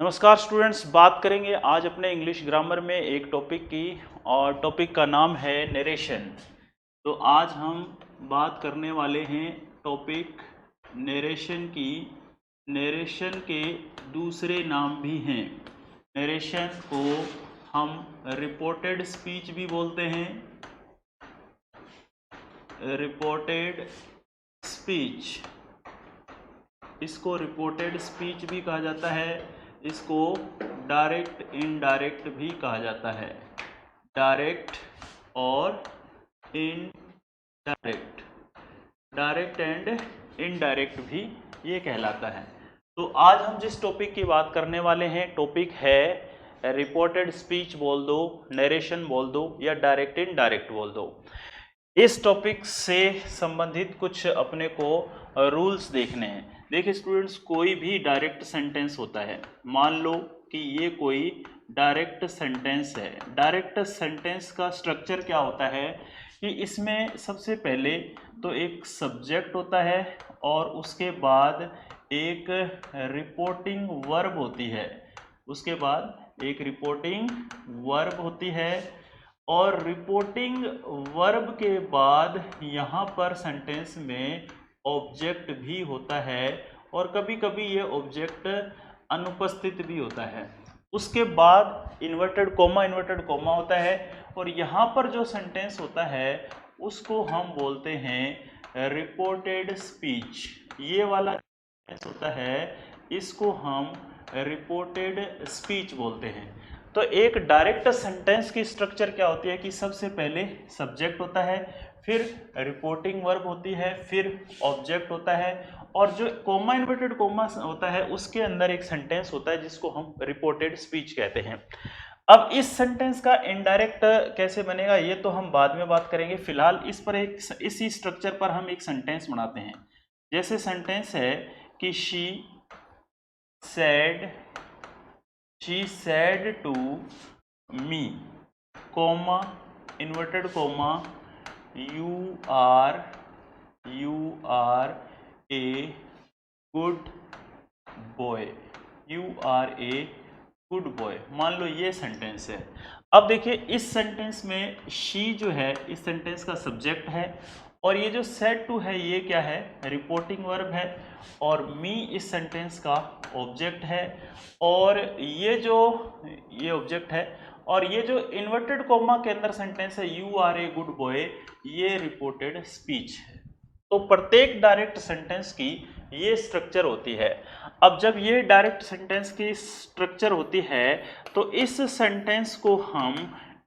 नमस्कार स्टूडेंट्स, बात करेंगे आज अपने इंग्लिश ग्रामर में एक टॉपिक की और टॉपिक का नाम है नरेशन। तो आज हम बात करने वाले हैं टॉपिक नरेशन की। नरेशन के दूसरे नाम भी हैं। नरेशन को हम रिपोर्टेड स्पीच भी बोलते हैं। रिपोर्टेड स्पीच, इसको रिपोर्टेड स्पीच भी कहा जाता है। इसको डायरेक्ट इनडायरेक्ट भी कहा जाता है। डायरेक्ट और इनडायरेक्ट, डायरेक्ट एंड इनडायरेक्ट भी ये कहलाता है। तो आज हम जिस टॉपिक की बात करने वाले हैं, टॉपिक है रिपोर्टेड स्पीच बोल दो, नरेशन बोल दो या डायरेक्ट इनडायरेक्ट बोल दो। इस टॉपिक से संबंधित कुछ अपने को रूल्स देखने हैं। देखिए स्टूडेंट्स, कोई भी डायरेक्ट सेंटेंस होता है, मान लो कि ये कोई डायरेक्ट सेंटेंस है। डायरेक्ट सेंटेंस का स्ट्रक्चर क्या होता है कि इसमें सबसे पहले तो एक सब्जेक्ट होता है और उसके बाद एक रिपोर्टिंग वर्ब होती है। उसके बाद एक रिपोर्टिंग वर्ब होती है और रिपोर्टिंग वर्ब के बाद यहाँ पर सेंटेंस में ऑब्जेक्ट भी होता है और कभी कभी ये ऑब्जेक्ट अनुपस्थित भी होता है। उसके बाद इन्वर्टेड कोमा होता है और यहाँ पर जो सेंटेंस होता है उसको हम बोलते हैं रिपोर्टेड स्पीच। ये वाला सेंटेंस होता है, इसको हम रिपोर्टेड स्पीच बोलते हैं। तो एक डायरेक्ट सेंटेंस की स्ट्रक्चर क्या होती है कि सबसे पहले सब्जेक्ट होता है, फिर रिपोर्टिंग वर्ब होती है, फिर ऑब्जेक्ट होता है और जो कोमा इन्वर्टेड कोमा होता है उसके अंदर एक सेंटेंस होता है जिसको हम रिपोर्टेड स्पीच कहते हैं। अब इस सेंटेंस का इनडायरेक्ट कैसे बनेगा ये तो हम बाद में बात करेंगे। फिलहाल इसी स्ट्रक्चर पर हम एक सेंटेंस बनाते हैं। जैसे सेंटेंस है कि she said to me, comma, inverted comma, you are a good boy, you are a good boy. मान लो ये सेंटेंस है। अब देखिए इस सेंटेंस में शी जो है इस सेंटेंस का सब्जेक्ट है और ये जो सेड टू है ये क्या है, रिपोर्टिंग वर्ब है और मी इस सेंटेंस का ऑब्जेक्ट है और ये ऑब्जेक्ट है और ये जो इन्वर्टेड कोमा के अंदर सेंटेंस है you are a good boy, ये रिपोर्टेड स्पीच है। तो प्रत्येक डायरेक्ट सेंटेंस की ये स्ट्रक्चर होती है। अब जब ये डायरेक्ट सेंटेंस की स्ट्रक्चर होती है तो इस सेंटेंस को हम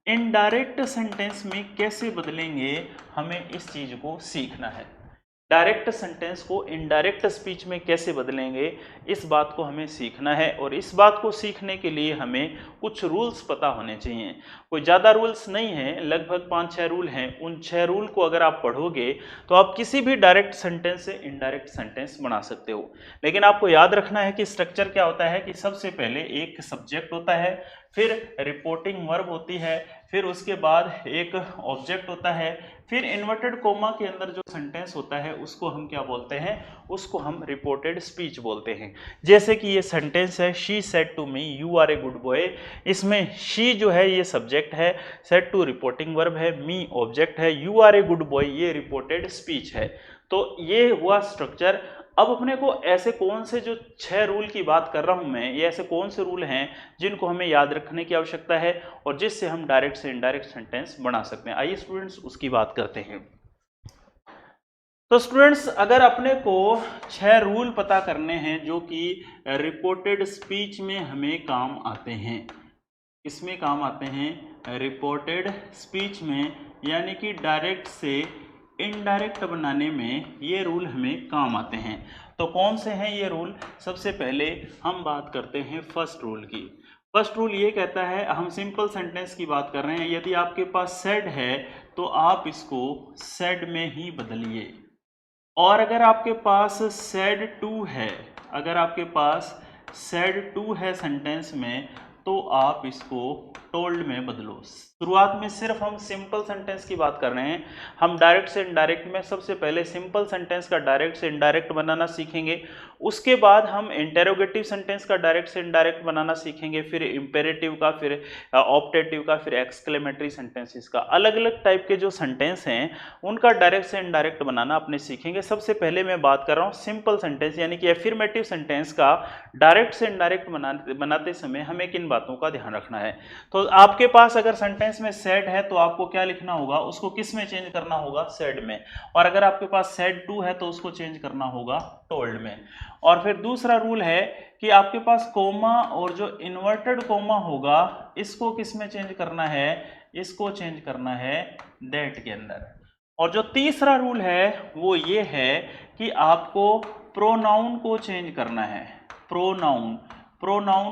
इनडायरेक्ट सेंटेंस में कैसे बदलेंगे, हमें इस चीज को सीखना है। डायरेक्ट सेंटेंस को इनडायरेक्ट स्पीच में कैसे बदलेंगे, इस बात को हमें सीखना है और इस बात को सीखने के लिए हमें कुछ रूल्स पता होने चाहिए। कोई ज़्यादा रूल्स नहीं है, लगभग 5-6 रूल हैं। उन 6 रूल को अगर आप पढ़ोगे तो आप किसी भी डायरेक्ट सेंटेंस से इनडायरेक्ट सेंटेंस बना सकते हो। लेकिन आपको याद रखना है कि स्ट्रक्चर क्या होता है कि सबसे पहले एक सब्जेक्ट होता है, फिर रिपोर्टिंग वर्ब होती है, फिर उसके बाद एक ऑब्जेक्ट होता है, फिर इन्वर्टेड कोमा के अंदर जो सेंटेंस होता है उसको हम क्या बोलते हैं, उसको हम रिपोर्टेड स्पीच बोलते हैं। जैसे कि ये सेंटेंस है she said to me you are a good boy, इसमें शी जो है ये सब्जेक्ट है, सेड टू रिपोर्टिंग वर्ब है, मी ऑब्जेक्ट है, you are a good boy ये रिपोर्टेड स्पीच है। तो ये हुआ स्ट्रक्चर। अब अपने को ऐसे कौन से जो 6 रूल की बात कर रहा हूं मैं, ये ऐसे कौन से रूल हैं जिनको हमें याद रखने की आवश्यकता है और जिससे हम डायरेक्ट से इनडायरेक्ट सेंटेंस बना सकते हैं। आइए स्टूडेंट्स उसकी बात करते हैं। तो स्टूडेंट्स अगर अपने को 6 रूल पता करने हैं जो कि रिपोर्टेड स्पीच में हमें काम आते हैं, इसमें काम आते हैं रिपोर्टेड स्पीच में, यानी कि डायरेक्ट से इनडायरेक्ट बनाने में ये रूल हमें काम आते हैं। तो कौन से हैं ये रूल? सबसे पहले हम बात करते हैं फर्स्ट रूल की। फर्स्ट रूल ये कहता है, हम सिंपल सेंटेंस की बात कर रहे हैं, यदि आपके पास सेड है तो आप इसको सेड में ही बदलिए और अगर आपके पास सेड टू है, अगर आपके पास सेड टू है सेंटेंस में तो आप इसको टोल्ड में बदलो। शुरुआत में सिर्फ हम सिंपल सेंटेंस की बात कर रहे हैं। हम डायरेक्ट से इनडायरेक्ट में सबसे पहले सिंपल सेंटेंस का डायरेक्ट से इनडायरेक्ट बनाना सीखेंगे, उसके बाद हम इंटेरोगेटिव सेंटेंस का डायरेक्ट से इनडायरेक्ट बनाना सीखेंगे, फिर इंपेरेटिव का, फिर ऑप्टेटिव का, फिर एक्सक्लेमेटरी सेंटेंसेस का। अलग अलग टाइप के जो सेंटेंस हैं उनका डायरेक्ट से इनडायरेक्ट बनाना अपने सीखेंगे। सबसे पहले मैं बात कर रहा हूँ सिंपल सेंटेंस यानी कि एफर्मेटिव सेंटेंस का डायरेक्ट से इनडायरेक्ट बनाते समय हमें किन बातों का ध्यान रखना है। तो आपके पास अगर सेंटेंस में सेड है तो आपको क्या लिखना होगा, उसको किस में चेंज करना होगा, सेड में। और अगर आपके पास सेड टू है तो उसको चेंज करना होगा टोल्ड में। और फिर दूसरा रूल है कि आपके पास कोमा और जो इन्वर्टेड कोमा होगा इसको किस में चेंज करना है, इसको चेंज करना है दैट के अंदर। और जो तीसरा रूल है वो ये है कि आपको प्रोनाउन को चेंज करना है, प्रोनाउन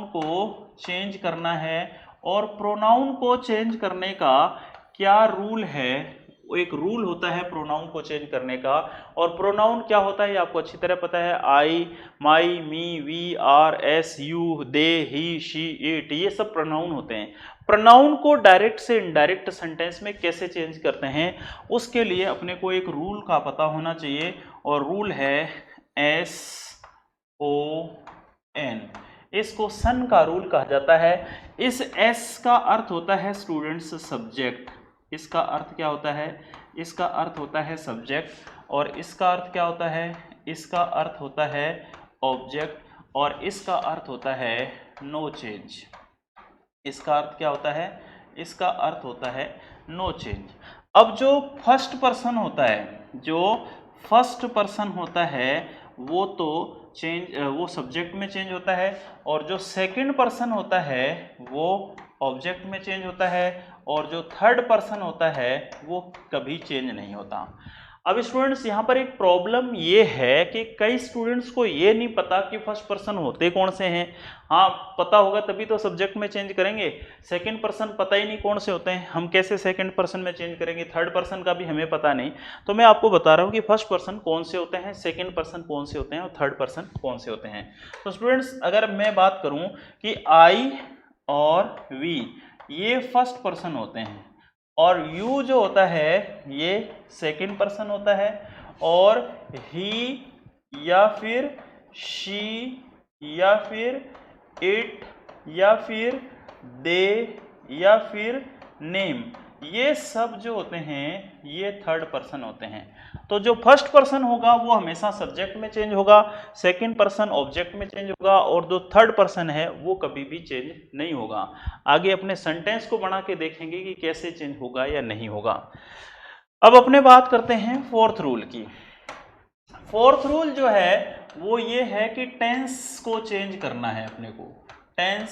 को चेंज करना है। और प्रोनाउन को चेंज करने का क्या रूल है, एक रूल होता है प्रोनाउन को चेंज करने का। और प्रोनाउन क्या होता है आपको अच्छी तरह पता है, I, my, me, we, our, us, you, they, he, she, it, ये सब प्रोनाउन होते हैं। प्रोनाउन को डायरेक्ट से इनडायरेक्ट सेंटेंस में कैसे चेंज करते हैं उसके लिए अपने को एक रूल का पता होना चाहिए, और रूल है SON। इसको सन का रूल कहा जाता है। इस S का अर्थ होता है स्टूडेंट्स सब्जेक्ट, इसका अर्थ क्या होता है, इसका अर्थ होता है सब्जेक्ट। और इसका अर्थ क्या होता है, इसका अर्थ होता है ऑब्जेक्ट। और इसका अर्थ होता है नो चेंज। इसका अर्थ क्या होता है, इसका अर्थ होता है नो चेंज। अब जो फर्स्ट पर्सन होता है, जो फर्स्ट पर्सन होता है वो तो चेंज, वो सब्जेक्ट में चेंज होता है। और जो सेकंड पर्सन होता है वो ऑब्जेक्ट में चेंज होता है। और जो थर्ड पर्सन होता है वो कभी चेंज नहीं होता। अब स्टूडेंट्स यहाँ पर एक प्रॉब्लम ये है कि कई स्टूडेंट्स को ये नहीं पता कि फर्स्ट पर्सन होते कौन से हैं। हाँ पता होगा तभी तो सब्जेक्ट में चेंज करेंगे। सेकंड पर्सन पता ही नहीं कौन से होते हैं, हम कैसे सेकंड पर्सन में चेंज करेंगे। थर्ड पर्सन का भी हमें पता नहीं। तो मैं आपको बता रहा हूँ कि फर्स्ट पर्सन कौन से होते हैं, सेकंड पर्सन कौन से होते हैं और थर्ड पर्सन कौन से होते हैं। तो स्टूडेंट्स अगर मैं बात करूँ कि आई और वी ये फर्स्ट पर्सन होते हैं, और यू जो होता है ये सेकंड पर्सन होता है। और ही या फिर शी या फिर इट या फिर दे या फिर नेम, ये सब जो होते हैं ये थर्ड पर्सन होते हैं। तो जो फर्स्ट पर्सन होगा वो हमेशा सब्जेक्ट में चेंज होगा, सेकंड पर्सन ऑब्जेक्ट में चेंज होगा, और जो थर्ड पर्सन है वो कभी भी चेंज नहीं होगा। आगे अपने सेंटेंस को बना के देखेंगे कि कैसे चेंज होगा या नहीं होगा। अब अपने बात करते हैं फोर्थ रूल की। फोर्थ रूल जो है वो ये है कि टेंस को चेंज करना है अपने को, टेंस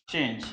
चेंज।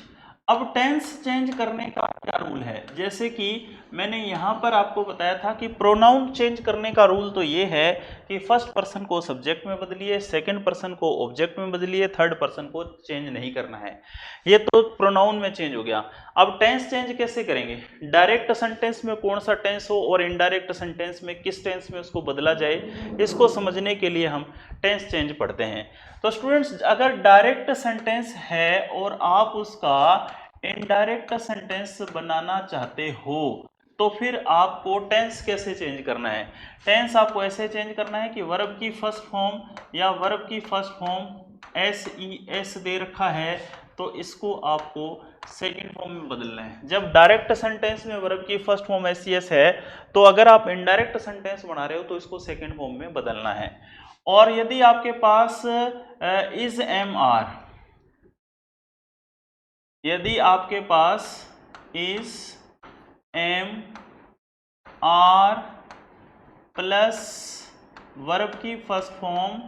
अब टेंस चेंज करने का क्या रूल है, जैसे कि मैंने यहाँ पर आपको बताया था कि प्रोनाउन चेंज करने का रूल तो ये है कि फर्स्ट पर्सन को सब्जेक्ट में बदलिए, सेकंड पर्सन को ऑब्जेक्ट में बदलिए, थर्ड पर्सन को चेंज नहीं करना है। ये तो प्रोनाउन में चेंज हो गया। अब टेंस चेंज कैसे करेंगे, डायरेक्ट सेंटेंस में कौन सा टेंस हो और इनडायरेक्ट सेंटेंस में किस टेंस में उसको बदला जाए, इसको समझने के लिए हम टेंस चेंज पढ़ते हैं। तो स्टूडेंट्स अगर डायरेक्ट सेंटेंस है और आप उसका इनडायरेक्ट सेंटेंस बनाना चाहते हो तो फिर आपको टेंस कैसे चेंज करना है। टेंस आपको ऐसे चेंज करना है कि वर्ब की फर्स्ट फॉर्म या वर्ब की फर्स्ट फॉर्म SES दे रखा है तो इसको आपको सेकंड फॉर्म में बदलना है। जब डायरेक्ट सेंटेंस में वर्ब की फर्स्ट फॉर्म SES है तो अगर आप इनडायरेक्ट सेंटेंस बना रहे हो तो इसको सेकंड फॉर्म में बदलना है। और यदि आपके पास इज एम आर, यदि आपके पास is am are plus verb की फर्स्ट फॉर्म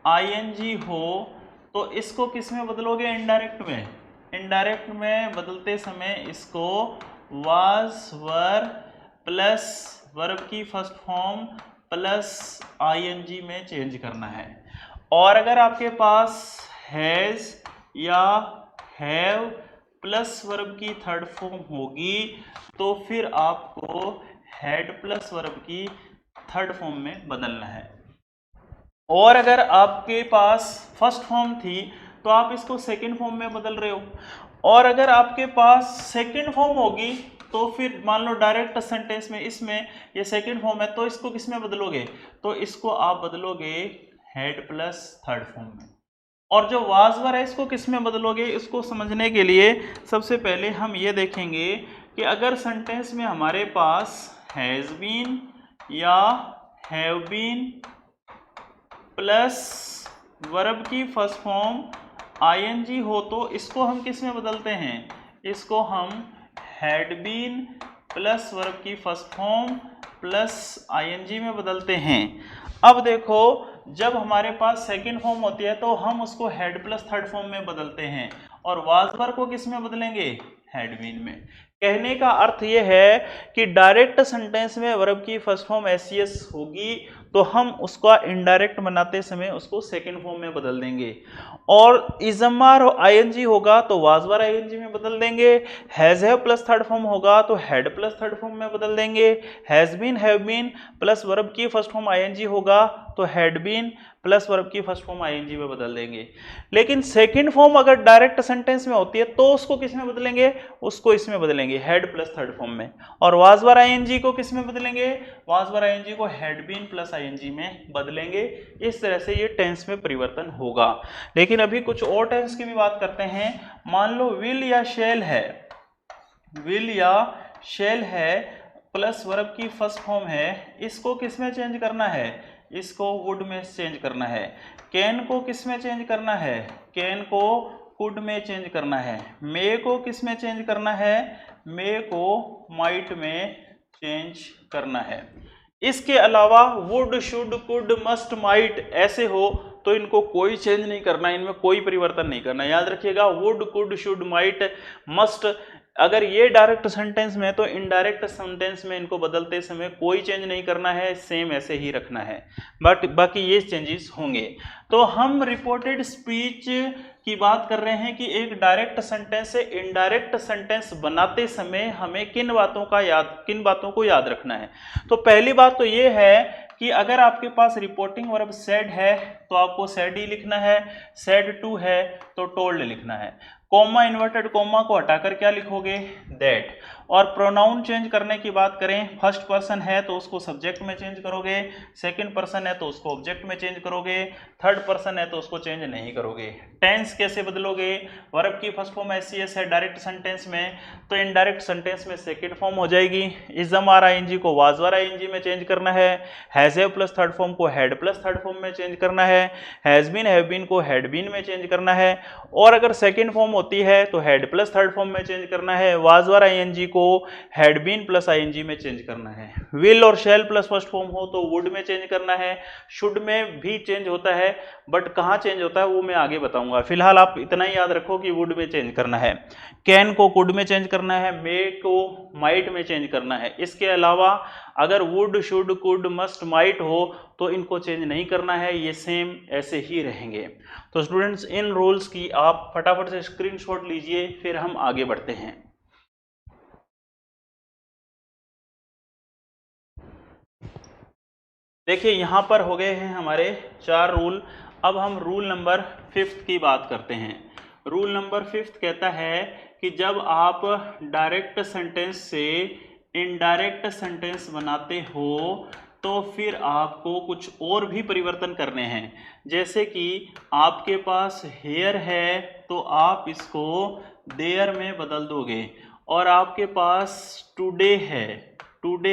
ING हो तो इसको किस में बदलोगे, इनडायरेक्ट में। इनडायरेक्ट में बदलते समय इसको वाज वर प्लस वर्ब की फर्स्ट फॉर्म प्लस ING में चेंज करना है। और अगर आपके पास हैज या हैव प्लस वर्ब की थर्ड फॉर्म होगी तो फिर आपको हैड प्लस वर्ब की थर्ड फॉर्म में बदलना है। और अगर आपके पास फर्स्ट फॉर्म थी तो आप इसको सेकंड फॉर्म में बदल रहे हो। और अगर आपके पास सेकंड फॉर्म होगी तो फिर मान लो डायरेक्ट सेंटेंस में इसमें ये सेकंड फॉर्म है तो इसको किस में बदलोगे, तो इसको आप बदलोगे हैड प्लस थर्ड फॉर्म में। और जो वाज वर है इसको किस में बदलोगे, इसको समझने के लिए सबसे पहले हम ये देखेंगे कि अगर सेंटेंस में हमारे पास हैज़ बीन या हैव बीन प्लस वर्ब की फर्स्ट फॉर्म आईएनजी हो तो इसको हम किस में बदलते हैं, इसको हम हैड बीन प्लस वर्ब की फर्स्ट फॉर्म प्लस आईएनजी में बदलते हैं। अब देखो जब हमारे पास सेकंड फॉर्म होती है तो हम उसको हैड प्लस थर्ड फॉर्म में बदलते हैं और वाज वर को किस में बदलेंगे, हैड बीन में। कहने का अर्थ यह है कि डायरेक्ट सेंटेंस में वर्ब की फर्स्ट फॉर्म एससीएस होगी तो हम उसका इनडायरेक्ट बनाते समय उसको सेकंड फॉर्म में बदल देंगे, और इजमार आईएनजी होगा तो वाज वर आईएनजी में बदल देंगे, has have plus third form होगा तो हैड प्लस थर्ड फॉर्म में बदल देंगे, has been have been plus verb की फर्स्ट फॉर्म आईएनजी होगा तो हैड बीन प्लस वर्ब की फर्स्ट फॉर्म आईएनजी में बदल देंगे। लेकिन सेकंड फॉर्म अगर डायरेक्ट सेंटेंस में होती है तो उसको किस में बदलेंगे, उसको इसमें बदलेंगे हैड प्लस थर्ड फॉर्म में, और वाज वर आईएनजी को किस में बदलेंगे, वाज वर आईएनजी को हैड बीन प्लस आईएनजी में बदलेंगे। इस तरह से ये टेंस में परिवर्तन होगा। लेकिन अभी कुछ और टेंस की भी बात करते हैं। मान लो विल या शैल है, विल या शैल है प्लस वर्ब की फर्स्ट फॉर्म है, इसको किस में चेंज करना है, इसको वुड में चेंज करना है। कैन को किस में चेंज करना है, कैन को कुड में चेंज करना है। मे को किस में चेंज करना है, मे को माइट में चेंज करना है। इसके अलावा would should could must might ऐसे हो तो इनको कोई चेंज नहीं करना, इनमें कोई परिवर्तन नहीं करना। याद रखिएगा would could should might must, अगर ये डायरेक्ट सेंटेंस में तो इनडायरेक्ट सेंटेंस में इनको बदलते समय कोई चेंज नहीं करना है, सेम ऐसे ही रखना है, बट बाकी ये चेंजेस होंगे। तो हम रिपोर्टेड स्पीच की बात कर रहे हैं कि एक डायरेक्ट सेंटेंस से इनडायरेक्ट सेंटेंस बनाते समय हमें किन बातों को याद रखना है। तो पहली बात तो ये है कि अगर आपके पास रिपोर्टिंग वर्ब सेड है तो आपको सेड ही लिखना है, सेड टू है तो टोल्ड लिखना है। कॉमा इन्वर्टेड कॉमा को हटाकर क्या लिखोगे, दैट। और प्रोनाउन चेंज करने की बात करें, फर्स्ट पर्सन है तो उसको सब्जेक्ट में चेंज करोगे, सेकंड पर्सन है तो उसको ऑब्जेक्ट में चेंज करोगे, थर्ड पर्सन है तो उसको चेंज नहीं करोगे। टेंस कैसे बदलोगे, वर्ब की फर्स्ट फॉर्म एससीएस है डायरेक्ट सेंटेंस में तो इनडायरेक्ट सेंटेंस में सेकंड फॉर्म हो जाएगी। इजमार आईएनजी को वाज वर आईएनजी में चेंज करना है, has have plus third form को हैड प्लस थर्ड फॉर्म में चेंज करना है, हैज बीन हैव बीन को हैड बीन में चेंज करना है, और अगर सेकंड फॉर्म होती है तो हैड प्लस थर्ड फॉर्म में चेंज करना है, वाज वर आईएनजी को हैड बीन प्लस आईएनजी में चेंज करना है। विल और शैल प्लस फर्स्ट फॉर्म हो तो वुड में चेंज करना है, शुड में भी चेंज होता है बट कहाँ चेंज होता है वो मैं आगे बताऊंगा। फिलहाल आप इतना ही याद रखो कि वुड में चेंज करना है, कैन को कुड में चेंज करना है, मे को माइट में चेंज करना है। इसके अलावा अगर would should could must might हो तो इनको चेंज नहीं करना है, ये सेम ऐसे ही रहेंगे। तो स्टूडेंट्स इन रूल्स की आप फटाफट से स्क्रीनशॉट लीजिए, फिर हम आगे बढ़ते हैं। देखिए यहाँ पर हो गए हैं हमारे 4 रूल। अब हम रूल नंबर 5 की बात करते हैं। रूल नंबर 5 कहता है कि जब आप डायरेक्ट सेंटेंस से इनडायरेक्ट सेंटेंस बनाते हो तो फिर आपको कुछ और भी परिवर्तन करने हैं। जैसे कि आपके पास हेयर है तो आप इसको देयर में बदल दोगे, और आपके पास टुडे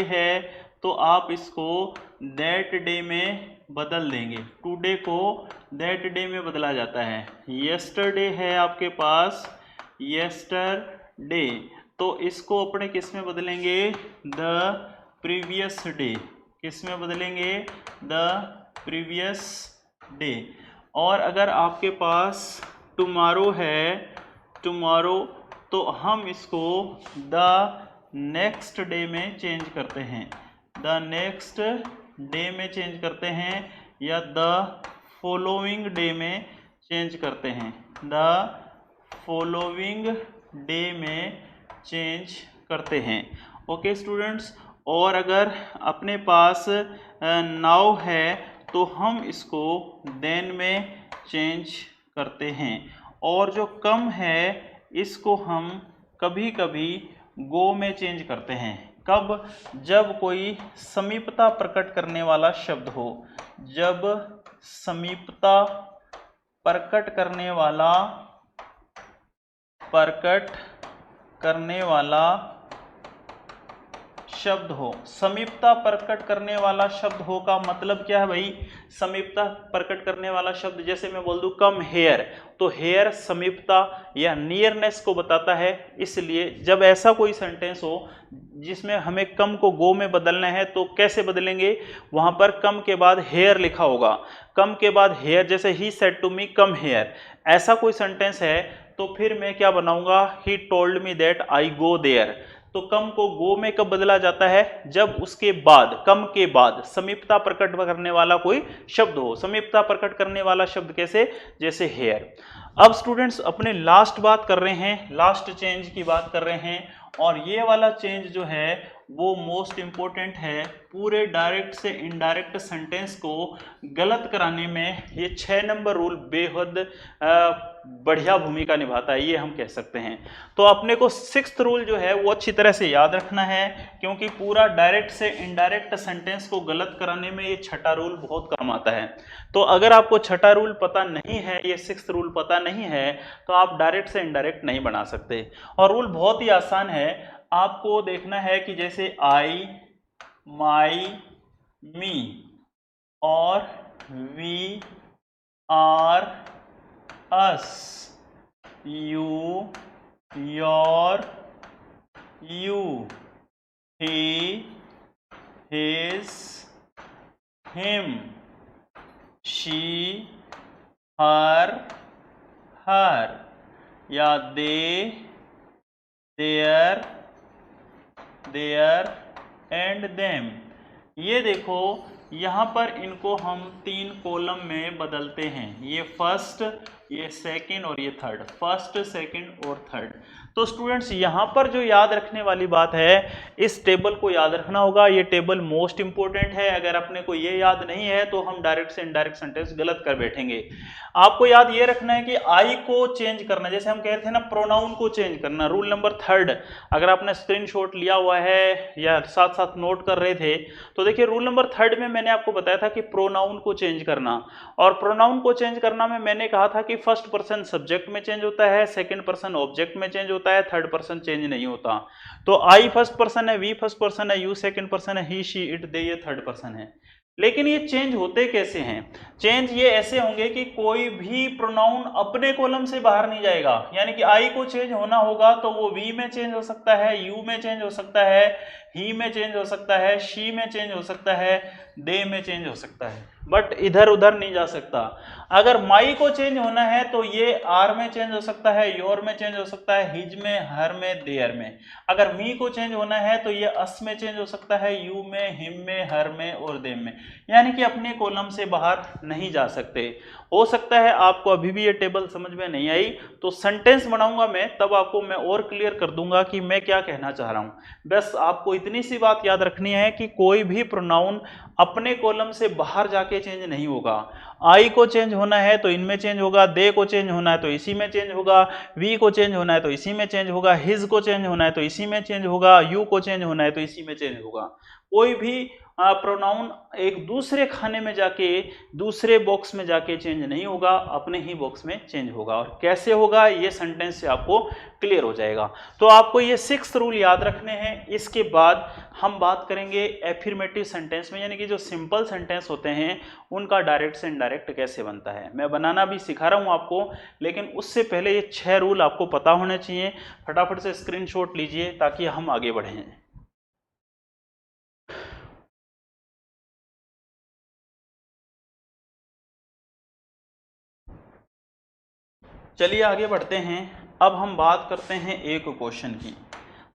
है तो आप इसको दैट डे में बदल देंगे। टुडे को दैट डे में बदला जाता है। यस्टरडे है आपके पास, यस्टरडे तो इसको अपने किस में बदलेंगे, द प्रीवियस डे। किस में बदलेंगे, द प्रीवियस डे। और अगर आपके पास टुमारो है, टुमारो तो हम इसको द नेक्स्ट डे में चेंज करते हैं, द नेक्स्ट डे में चेंज करते हैं, या द फॉलोइंग डे में चेंज करते हैं, द फॉलोइंग डे में चेंज करते हैं। Okay students. और अगर अपने पास नाउ है तो हम इसको देन में चेंज करते हैं, और जो कम है इसको हम कभी कभी गो में चेंज करते हैं। कब, जब कोई समीपता प्रकट करने वाला शब्द हो, जब समीपता प्रकट करने वाला शब्द हो। समीपता प्रकट करने वाला शब्द हो का मतलब क्या है भाई? समीपता प्रकट करने वाला शब्द, जैसे मैं बोल दूं कम हेयर, तो हेयर समीपता या नियरनेस को बताता है। इसलिए जब ऐसा कोई सेंटेंस हो जिसमें हमें कम को गो में बदलना है तो कैसे बदलेंगे? वहां पर कम के बाद हेयर लिखा होगा, कम के बाद हेयर, जैसे ही said to me come here, ऐसा कोई सेंटेंस है तो फिर मैं क्या बनाऊंगा? He told me that I go there. तो कम को गो में कब बदला जाता है? जब उसके बाद, कम के बाद समीपता प्रकट करने वाला कोई शब्द हो। समीपता प्रकट करने वाला शब्द कैसे? जैसे हेयर। अब स्टूडेंट्स अपने लास्ट बात कर रहे हैं, लास्ट चेंज की बात कर रहे हैं, और ये वाला चेंज जो है वो मोस्ट इंपॉर्टेंट है। पूरे डायरेक्ट से इनडायरेक्ट सेंटेंस को गलत कराने में ये 6 नंबर रूल बेहद बढ़िया भूमिका निभाता है, ये हम कह सकते हैं। तो अपने को 6th रूल जो है वो अच्छी तरह से याद रखना है, क्योंकि पूरा डायरेक्ट से इनडायरेक्ट सेंटेंस को गलत कराने में ये 6ठा रूल बहुत काम आता है। तो अगर आपको 6ठा रूल पता नहीं है, ये 6th रूल पता नहीं है, तो आप डायरेक्ट से इनडायरेक्ट नहीं बना सकते। और रूल बहुत ही आसान है, आपको देखना है कि जैसे आई, माई, मी और we, our, us, you, your, you, he, his, him, she, her, या they, their and them। ये देखो यहाँ पर इनको हम 3 कॉलम में बदलते हैं, ये फर्स्ट, ये सेकंड और ये थर्ड, फर्स्ट, सेकंड और थर्ड। तो स्टूडेंट्स यहाँ पर जो याद रखने वाली बात है, इस टेबल को याद रखना होगा। ये टेबल मोस्ट इंपोर्टेंट है, अगर अपने को ये याद नहीं है तो हम डायरेक्ट से इनडायरेक्ट सेंटेंस गलत कर बैठेंगे। आपको याद ये रखना है कि आई को चेंज करना, जैसे हम कह रहे थे ना प्रोनाउन को चेंज करना, रूल नंबर 3, अगर आपने स्क्रीनशॉट लिया हुआ है या साथ साथ नोट कर रहे थे तो देखिए रूल नंबर 3 में मैंने आपको बताया था कि प्रोनाउन को चेंज करना, और प्रोनाउन को चेंज करना में मैंने कहा था कि फर्स्ट पर्सन सब्जेक्ट में चेंज होता है, सेकंड पर्सन ऑब्जेक्ट में चेंज होता है, थर्ड पर्सन चेंज नहीं होता। तो आई फर्स्ट पर्सन है, वी फर्स्ट पर्सन है, यू सेकंड पर्सन है, ही, शी, इट, दे ये थर्ड पर्सन है। लेकिन ये चेंज होते कैसे हैं? चेंज ये ऐसे होंगे कि कोई भी प्रोनाउन अपने कॉलम से बाहर नहीं जाएगा, यानी कि आई को चेंज होना होगा तो वो वी में चेंज हो सकता है, यू में चेंज हो सकता है, ही में चेंज हो सकता है, शी में चेंज हो सकता है, दे में चेंज हो सकता है, बट इधर उधर नहीं जा सकता। अगर माई को चेंज होना है तो ये आर में चेंज हो सकता है, योर में चेंज हो सकता है, हिज में, हर में, देयर में। अगर मी को चेंज होना है तो ये अस में चेंज हो सकता है, यू में, हिम में, हर में और देम में, यानी कि अपने कॉलम से बाहर नहीं जा सकते। हो सकता है आपको अभी भी ये टेबल समझ में नहीं आई, तो सेंटेंस बनाऊंगा मैं तब आपको मैं और क्लियर कर दूंगा कि मैं क्या कहना चाह रहा हूं। बस आपको इतनी सी बात याद रखनी है कि कोई भी प्रोनाउन अपने कॉलम से बाहर जाके चेंज नहीं होगा। आई को चेंज होना है तो इनमें चेंज होगा, दे को चेंज होना है तो इसी में चेंज होगा, वी को चेंज होना है तो इसी में चेंज होगा, हिज को चेंज होना है तो इसी में चेंज होगा, यू को चेंज होना है तो इसी में चेंज होगा। कोई भी प्रोनाउन एक दूसरे खाने में जाके, दूसरे बॉक्स में जाके चेंज नहीं होगा, अपने ही बॉक्स में चेंज होगा। और कैसे होगा ये सेंटेंस से आपको क्लियर हो जाएगा। तो आपको ये 6th रूल याद रखने हैं। इसके बाद हम बात करेंगे एफर्मेटिव सेंटेंस में, यानी कि जो सिंपल सेंटेंस होते हैं उनका डायरेक्ट से इनडायरेक्ट कैसे बनता है। मैं बनाना भी सिखा रहा हूं आपको, लेकिन उससे पहले ये 6 रूल आपको पता होने चाहिए। फटाफट से स्क्रीनशॉट लीजिए ताकि हम आगे बढ़ें। चलिए आगे बढ़ते हैं। अब हम बात करते हैं एक क्वेश्चन की।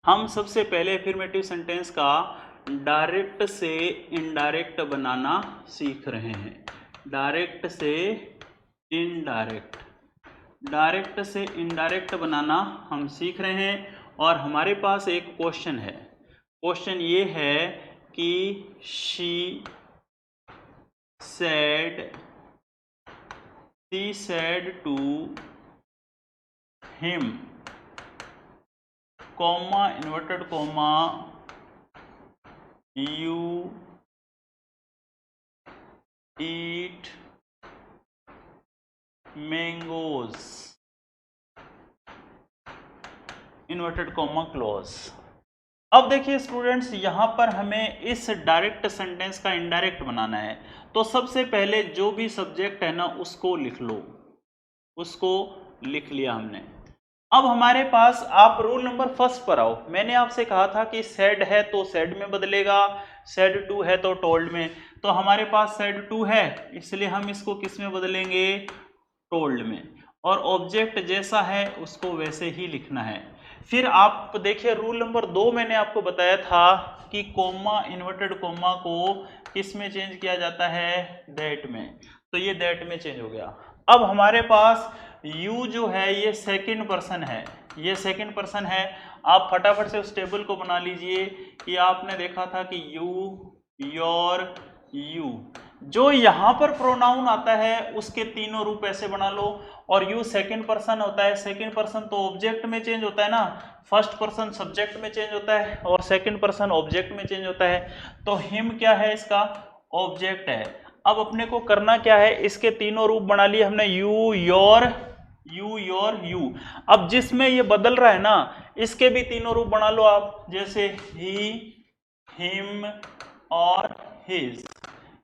हम सबसे पहले एफर्मेटिव सेंटेंस का डायरेक्ट से इनडायरेक्ट बनाना सीख रहे हैं। डायरेक्ट से इनडायरेक्ट, डायरेक्ट से इनडायरेक्ट बनाना हम सीख रहे हैं। और हमारे पास एक क्वेश्चन है। क्वेश्चन ये है कि she said to him, comma, inverted comma, you eat mangoes, inverted comma close. अब देखिए स्टूडेंट्स, यहाँ पर हमें इस डायरेक्ट सेंटेंस का इनडायरेक्ट बनाना है। तो सबसे पहले जो भी सब्जेक्ट है ना उसको लिख लो, उसको लिख लिया हमने। अब हमारे पास आप रूल नंबर फर्स्ट पर आओ। मैंने आपसे कहा था कि सेड है तो सेड में बदलेगा, सेड टू है तो टोल्ड में। तो हमारे पास सेड टू है, इसलिए हम इसको किस में बदलेंगे, टोल्ड में। और ऑब्जेक्ट जैसा है उसको वैसे ही लिखना है। फिर आप देखिए रूल नंबर 2 मैंने आपको बताया था कि कोमा, इन्वर्टेड कोमा को किस में चेंज किया जाता है, दैट में। तो ये दैट में चेंज हो गया। अब हमारे पास यू जो है ये सेकंड पर्सन है, ये सेकंड पर्सन है। आप फटाफट से उस टेबल को बना लीजिए कि आपने देखा था कि यू, योर, यू, जो यहाँ पर प्रोनाउन आता है उसके तीनों रूप ऐसे बना लो। और यू सेकंड पर्सन होता है, सेकंड पर्सन तो ऑब्जेक्ट में चेंज होता है ना, फर्स्ट पर्सन सब्जेक्ट में चेंज होता है और सेकंड पर्सन ऑब्जेक्ट में चेंज होता है। तो हिम क्या है, इसका ऑब्जेक्ट है। अब अपने को करना क्या है, इसके तीनों रूप बना लिए हमने, you, your, you, your, you. अब जिसमें ये बदल रहा है ना इसके भी तीनों रूप बना लो आप, जैसे ही, हिम और हिज।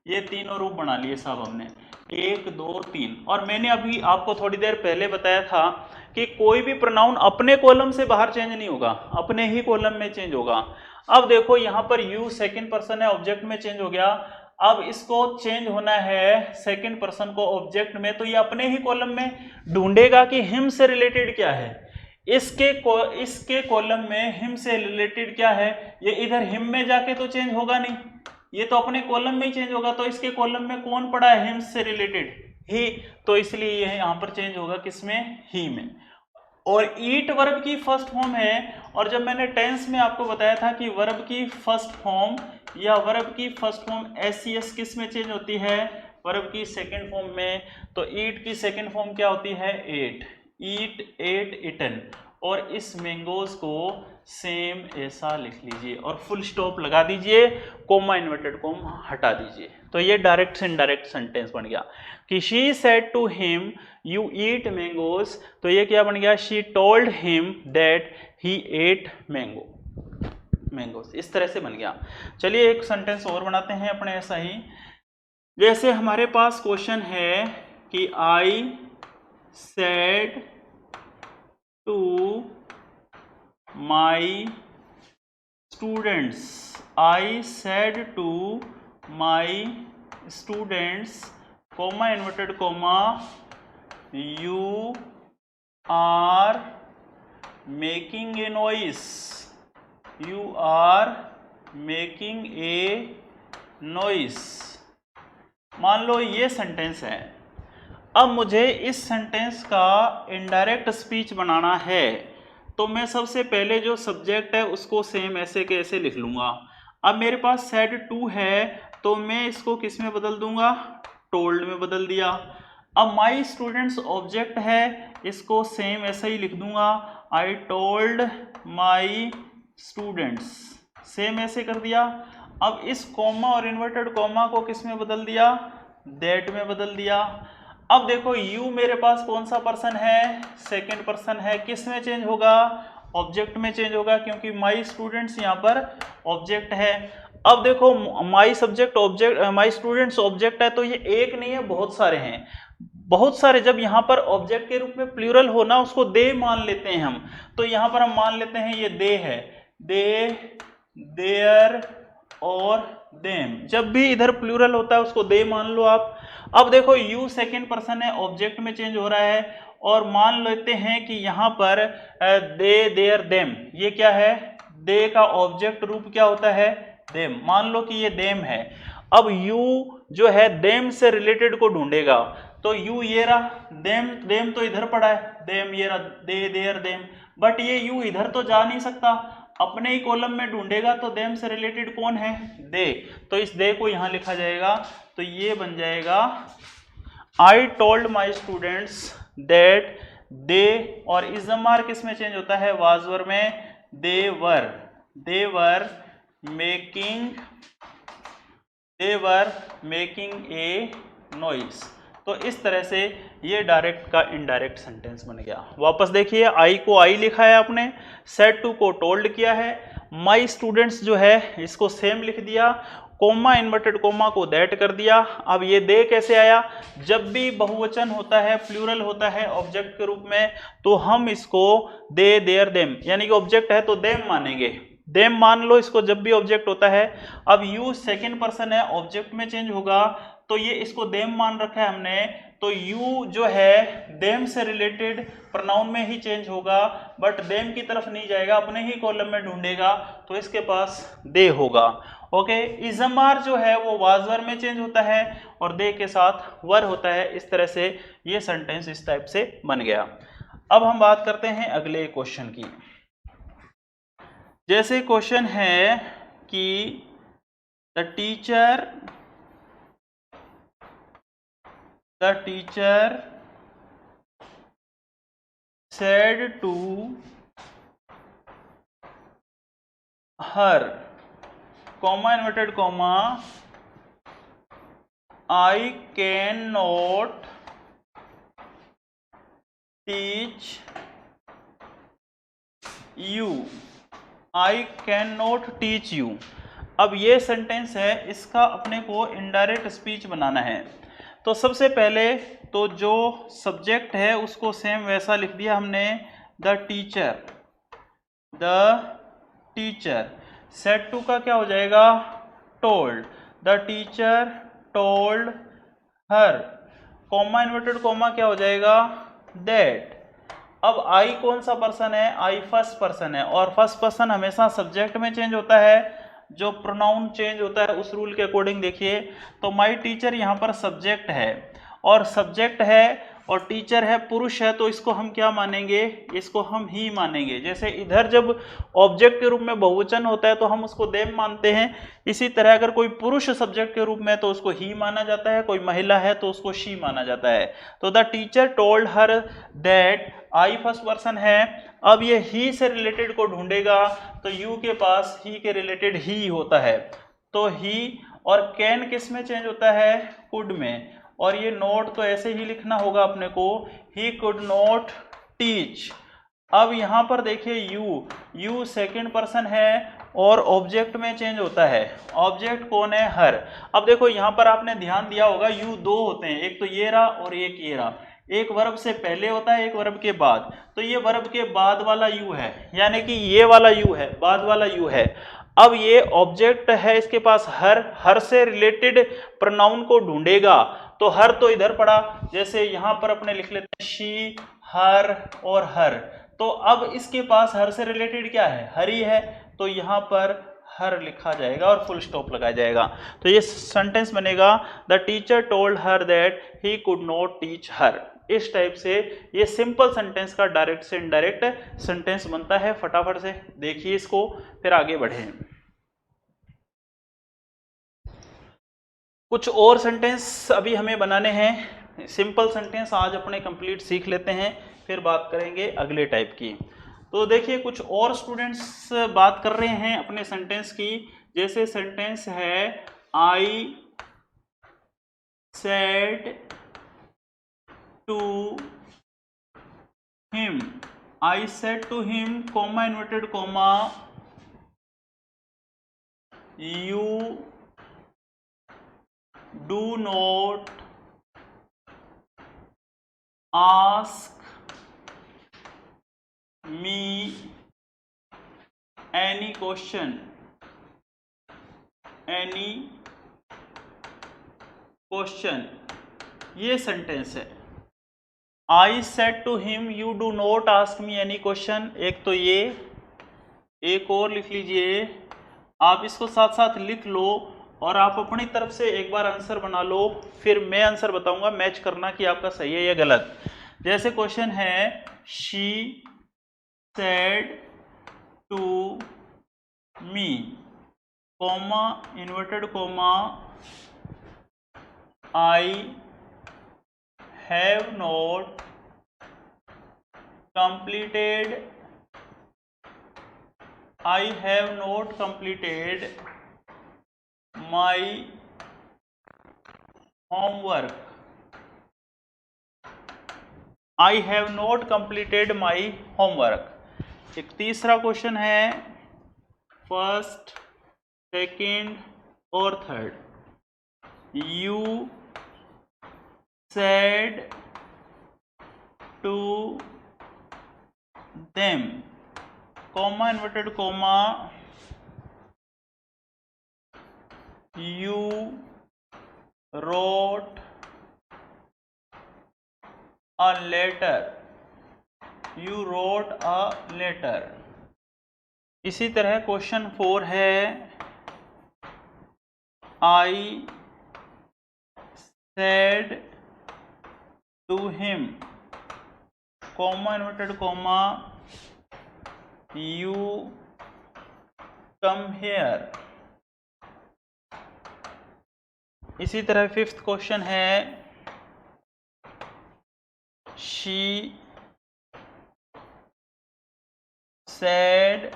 ये तीनों रूप बना लिए साहब हमने, 1 2 3। और मैंने अभी आपको थोड़ी देर पहले बताया था कि कोई भी प्रोनाउन अपने कॉलम से बाहर चेंज नहीं होगा, अपने ही कॉलम में चेंज होगा। अब देखो यहाँ पर यू सेकंड पर्सन है, ऑब्जेक्ट में चेंज हो गया। अब इसको चेंज होना है सेकंड पर्सन को ऑब्जेक्ट में, तो ये अपने ही कॉलम में ढूंढेगा कि हिम से रिलेटेड क्या है। इसके कॉलम में हिम से रिलेटेड क्या है, ये इधर हिम में जाके तो चेंज होगा नहीं, ये तो अपने कॉलम में ही चेंज होगा। तो इसके कॉलम में कौन पड़ा है, हिम से रिलेटेड, ही, तो इसलिए ये यहाँ पर चेंज होगा किसमें, ही में। और ईट वर्ब की फर्स्ट फॉर्म है। और जब मैंने टेंस में आपको बताया था कि वर्ब की फर्स्ट फॉर्म या वर्ब की फर्स्ट फॉर्म एस किस में चेंज होती है, वर्ब की सेकंड फॉर्म में। तो ईट की सेकंड फॉर्म क्या होती है, एट, ईट, एट, इटन। और इस मैंगोज को सेम ऐसा लिख लीजिए और फुल स्टॉप लगा दीजिए, कोमा, इन्वर्टेड कोमा हटा दीजिए। तो ये डायरेक्ट से इनडायरेक्ट सेंटेंस बन गया कि she said to him you eat mangoes. तो ये क्या बन गया, she told him that he ate mangoes. इस तरह से बन गया। चलिए एक सेंटेंस और बनाते हैं अपने ऐसा ही। जैसे हमारे पास क्वेश्चन है कि I said to my students, I said to my students, comma, inverted comma, you are making a noise, you are making a noise। मान लो ये सेंटेंस है। अब मुझे इस सेंटेंस का इनडायरेक्ट स्पीच बनाना है, तो मैं सबसे पहले जो सब्जेक्ट है उसको सेम ऐसे के ऐसे लिख लूँगा। अब मेरे पास सेड टू है तो मैं इसको किस में बदल दूंगा, टोल्ड में बदल दिया। अब माई स्टूडेंट्स ऑब्जेक्ट है, इसको सेम ऐसे ही लिख दूंगा, I told my students, same ऐसे कर दिया। अब इस कॉमा और इन्वर्टेड कॉमा को किस में बदल दिया, दैट में बदल दिया। अब देखो यू मेरे पास कौन सा पर्सन है, सेकंड पर्सन है, किस में चेंज होगा, ऑब्जेक्ट में चेंज होगा, क्योंकि माई स्टूडेंट्स यहाँ पर ऑब्जेक्ट है। अब देखो my subject object, my students object है, तो ये एक नहीं है, बहुत सारे हैं, बहुत सारे। जब यहाँ पर ऑब्जेक्ट के रूप में प्लूरल हो ना, उसको दे मान लेते हैं हम। तो यहाँ पर हम मान लेते हैं ये दे है, दे, देयर और देम। जब भी इधर प्लूरल होता है उसको दे मान लो आप। अब देखो यू सेकंड पर्सन है, ऑब्जेक्ट में चेंज हो रहा है। और मान लेते हैं कि यहाँ पर दे, देयर, देम, ये क्या है, दे का ऑब्जेक्ट रूप क्या होता है, देम। मान लो कि ये देम है। अब यू जो है देम से रिलेटेड को ढूंढेगा, तो यू ये रहा, देम, देम तो इधर पड़ा है, देम ये रहा, दे, देयर, देम। बट ये यू इधर तो जा नहीं सकता, अपने ही कॉलम में ढूंढेगा, तो देम से रिलेटेड कौन है, दे। तो इस दे को यहां लिखा जाएगा, तो ये बन जाएगा I told my students that they. और इज़मार किस में चेंज होता है, वाजवर में, दे वर मेकिंग ए नॉइस। तो इस तरह से ये डायरेक्ट का इनडायरेक्ट सेंटेंस बन गया। वापस देखिए, आई को आई लिखा है आपने, सेड टू को टोल्ड किया है, माई स्टूडेंट्स जो है इसको सेम लिख दिया, कोमा इन्वर्टेड कोमा को दैट कर दिया। अब ये दे कैसे आया? जब भी बहुवचन होता है, प्लूरल होता है ऑब्जेक्ट के रूप में, तो हम इसको दे, देयर, देम, यानी कि ऑब्जेक्ट है तो देम मानेंगे, देम मान लो इसको जब भी ऑब्जेक्ट होता है। अब यू सेकेंड पर्सन है, ऑब्जेक्ट में चेंज होगा, तो ये इसको देम मान रखा है हमने, तो यू जो है देम से रिलेटेड प्रोनाउन में ही चेंज होगा, बट देम की तरफ नहीं जाएगा, अपने ही कॉलम में ढूंढेगा, तो इसके पास दे होगा। ओके, इजमार जो है वो वाजवर में चेंज होता है और दे के साथ वर होता है। इस तरह से ये सेंटेंस इस टाइप से बन गया। अब हम बात करते हैं अगले क्वेश्चन की। जैसे क्वेश्चन है कि the teacher said to her, comma inverted comma, I cannot teach you, I cannot teach you। अब ये सेंटेंस है, इसका अपने को इनडायरेक्ट स्पीच बनाना है। तो सबसे पहले तो जो सब्जेक्ट है उसको सेम वैसा लिख दिया हमने, द टीचर। सेड टू का क्या हो जाएगा? Told, the teacher told her, comma inverted comma क्या हो जाएगा? दैट। अब आई कौन सा पर्सन है? आई फर्स्ट पर्सन है, और फर्स्ट पर्सन हमेशा सब्जेक्ट में चेंज होता है, जो प्रोनाउन चेंज होता है उस रूल के अकॉर्डिंग देखिए। तो माई टीचर यहाँ पर सब्जेक्ट है, और सब्जेक्ट है और टीचर है, पुरुष है, तो इसको हम क्या मानेंगे? इसको हम ही मानेंगे। जैसे इधर जब ऑब्जेक्ट के रूप में बहुवचन होता है तो हम उसको देम मानते हैं, इसी तरह अगर कोई पुरुष सब्जेक्ट के रूप में तो उसको ही माना जाता है, कोई महिला है तो उसको शी माना जाता है। तो the teacher told her that, I first person है, अब ये ही से रिलेटेड को ढूंढेगा, तो यू के पास ही के रिलेटेड ही होता है, तो ही, और कैन किस में चेंज होता है? कुड में, और ये नोट तो ऐसे ही लिखना होगा अपने को, ही कुड नॉट टीच। अब यहां पर देखिए यू सेकंड पर्सन है और ऑब्जेक्ट में चेंज होता है, ऑब्जेक्ट कौन है? हर। अब देखो यहां पर आपने ध्यान दिया होगा, यू दो होते हैं, एक तो ये रहा और एक ये रहा, एक वर्ब से पहले होता है, एक वर्ब के बाद, तो ये वर्ब के बाद वाला यू है, यानी कि ये वाला यू है, बाद वाला यू है। अब ये ऑब्जेक्ट है, इसके पास हर से रिलेटेड प्रोनाउन को ढूंढेगा, तो हर तो इधर पड़ा, जैसे यहां पर अपने लिख लेते हैं शी, हर और हर, तो अब इसके पास हर से रिलेटेड क्या है? हर ही है, तो यहां पर हर लिखा जाएगा और फुल स्टॉप लगाया जाएगा। तो ये सेंटेंस बनेगा, the teacher told her that he could not teach हर। इस टाइप से ये सिंपल सेंटेंस का डायरेक्ट से इनडायरेक्ट सेंटेंस बनता है। फटाफट से देखिए इसको, फिर आगे बढ़े। कुछ और सेंटेंस अभी हमें बनाने हैं, सिंपल सेंटेंस आज अपने कंप्लीट सीख लेते हैं, फिर बात करेंगे अगले टाइप की। तो देखिए कुछ और स्टूडेंट्स बात कर रहे हैं अपने सेंटेंस की। जैसे सेंटेंस है, I said to him, I said to him, comma inverted comma, you do not ask me any question, ये सेंटेंस है। I said to him you do not ask me any question, एक तो ये, एक और लिख लीजिए, आप इसको साथ साथ लिख लो और आप अपनी तरफ से एक बार आंसर बना लो, फिर मैं आंसर बताऊंगा, मैच करना कि आपका सही है या गलत। जैसे क्वेश्चन है, she said to me, comma inverted comma, I have not completed my homework, I have not completed my homework. एक तीसरा क्वेश्चन है फर्स्ट, सेकंड और third. You said to them, comma inverted comma, you wrote a letter, you wrote a letter। इसी तरह question 4 है I said to him, comma inverted comma, you come here। इसी तरह fifth question है she said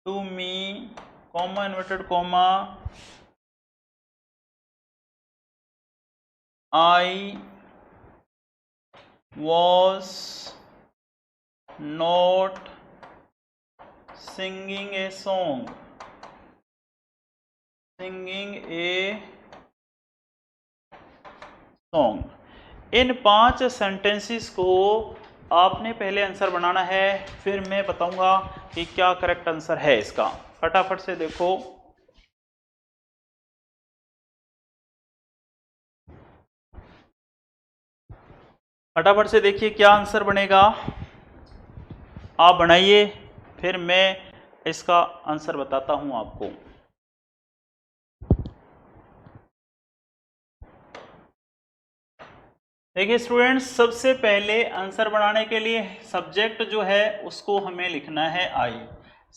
to me, comma inverted comma, I was not singing a song, singing a song. इन 5 sentences को आपने पहले आंसर बनाना है, फिर मैं बताऊंगा कि क्या करेक्ट आंसर है इसका। फटाफट से देखो, फटाफट से देखिए क्या आंसर बनेगा। आप बनाइए, फिर मैं इसका आंसर बताता हूं आपको। देखिए स्टूडेंट्स, सबसे पहले आंसर बनाने के लिए सब्जेक्ट जो है उसको हमें लिखना है आई।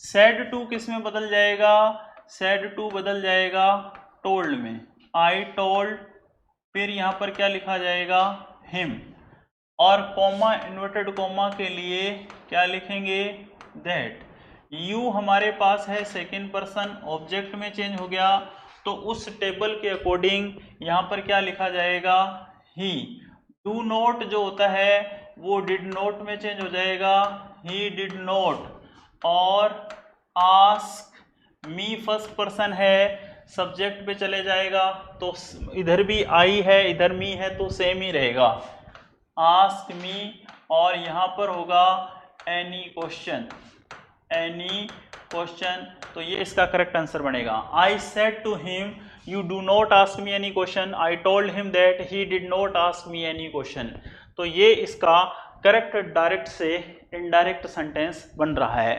सेड टू किस में बदल जाएगा? सेड टू बदल जाएगा टोल्ड में, आई टोल्ड। फिर यहाँ पर क्या लिखा जाएगा? हिम। और कॉमा इन्वर्टेड कॉमा के लिए क्या लिखेंगे? दैट। यू हमारे पास है सेकंड पर्सन, ऑब्जेक्ट में चेंज हो गया, तो उस टेबल के अकॉर्डिंग यहाँ पर क्या लिखा जाएगा? ही। डू नॉट जो होता है वो डिड नॉट में चेंज हो जाएगा, ही डिड नॉट। और आस्क मी फर्स्ट पर्सन है, सब्जेक्ट पे चले जाएगा, तो इधर भी आई है इधर मी है तो सेम ही रहेगा, आस्क मी। और यहाँ पर होगा एनी क्वेश्चन, एनी क्वेश्चन, तो ये इसका करेक्ट आंसर बनेगा। I said to him you do not ask me any question, I told him that he did not ask me any question. तो ये इसका करेक्ट डायरेक्ट से इनडायरेक्ट सेंटेंस बन रहा है।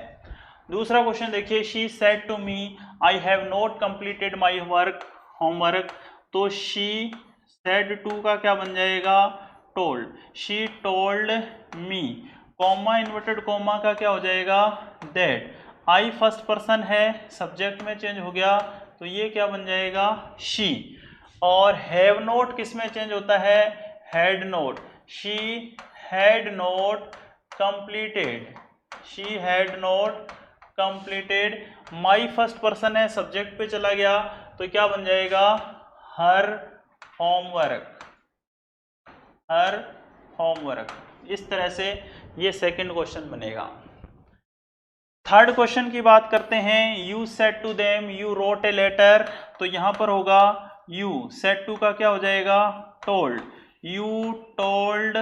दूसरा क्वेश्चन देखिए, she said to me I have not completed my homework, तो शी सेड टू का क्या बन जाएगा? Told. She told me, comma inverted comma का क्या हो जाएगा? दैट। आई फर्स्ट पर्सन है, सब्जेक्ट में चेंज हो गया, तो ये क्या बन जाएगा? शी। और हैव नोट किस में चेंज होता है? Had not. She had not completed, she had not completed. My first person है, सब्जेक्ट पे चला गया, तो क्या बन जाएगा? Her homework, her homework. इस तरह से ये सेकंड क्वेश्चन बनेगा। थर्ड क्वेश्चन की बात करते हैं, you said to them you wrote a letter, तो यहां पर होगा यू, सेड टू का क्या हो जाएगा? Told. You told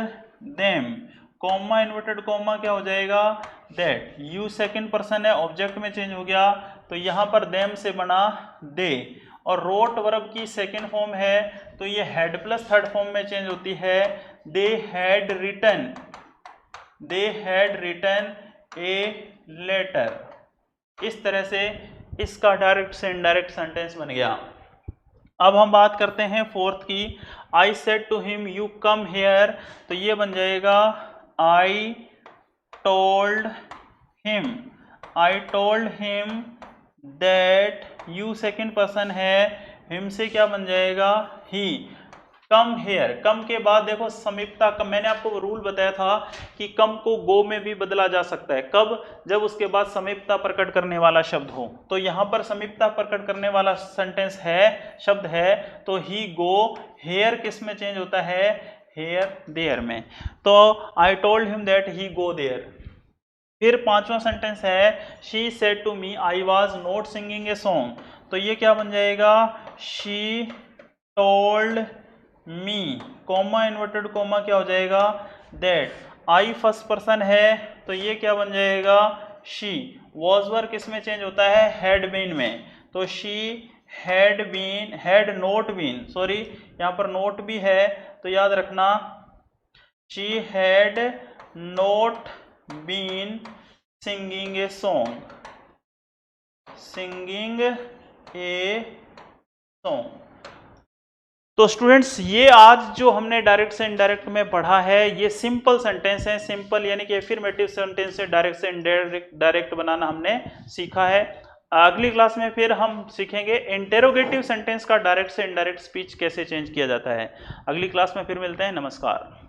them, comma inverted comma क्या हो जाएगा? दैट। यू सेकंड पर्सन है, ऑब्जेक्ट में चेंज हो गया, तो यहां पर देम से बना दे। और रोट वर्ब की सेकंड फॉर्म है, तो ये हैड प्लस थर्ड फॉर्म में चेंज होती है, they had written, they had written a letter. इस तरह से इसका डायरेक्ट से इनडायरेक्ट सेंटेंस बन गया। अब हम बात करते हैं फोर्थ की, I said to him you come here, तो ये बन जाएगा I told him, I told him that. You second person है, हिम से क्या बन जाएगा? ही। कम हेयर, कम के बाद देखो समीपता, कम मैंने आपको रूल बताया था कि कम को गो में भी बदला जा सकता है, कब? जब उसके बाद समीपता प्रकट करने वाला शब्द हो। तो यहाँ पर समीपता प्रकट करने वाला सेंटेंस है, शब्द है, तो ही गो। हेयर किस में चेंज होता है? हेयर देयर में, तो I told him that he go there. फिर पांचवा सेंटेंस है she said to me I was not singing a song, तो ये क्या बन जाएगा, she told me, comma inverted comma क्या हो जाएगा, दैट। आई फर्स्ट पर्सन है तो ये क्या बन जाएगा, शी। वॉज वर्ब किस में चेंज होता है, हैड बीन में, तो she had been, had not been, sorry यहाँ पर नोट भी है तो याद रखना, she had not been singing a song, singing a song. तो स्टूडेंट्स ये आज जो हमने डायरेक्ट से इनडायरेक्ट में पढ़ा है ये सिंपल सेंटेंस है, सिंपल यानी कि एफर्मेटिव सेंटेंस से डायरेक्ट से इनडायरेक्ट बनाना हमने सीखा है। अगली क्लास में फिर हम सीखेंगे इंटेरोगेटिव सेंटेंस का डायरेक्ट से इनडायरेक्ट स्पीच कैसे चेंज किया जाता है। अगली क्लास में फिर मिलते हैं, नमस्कार।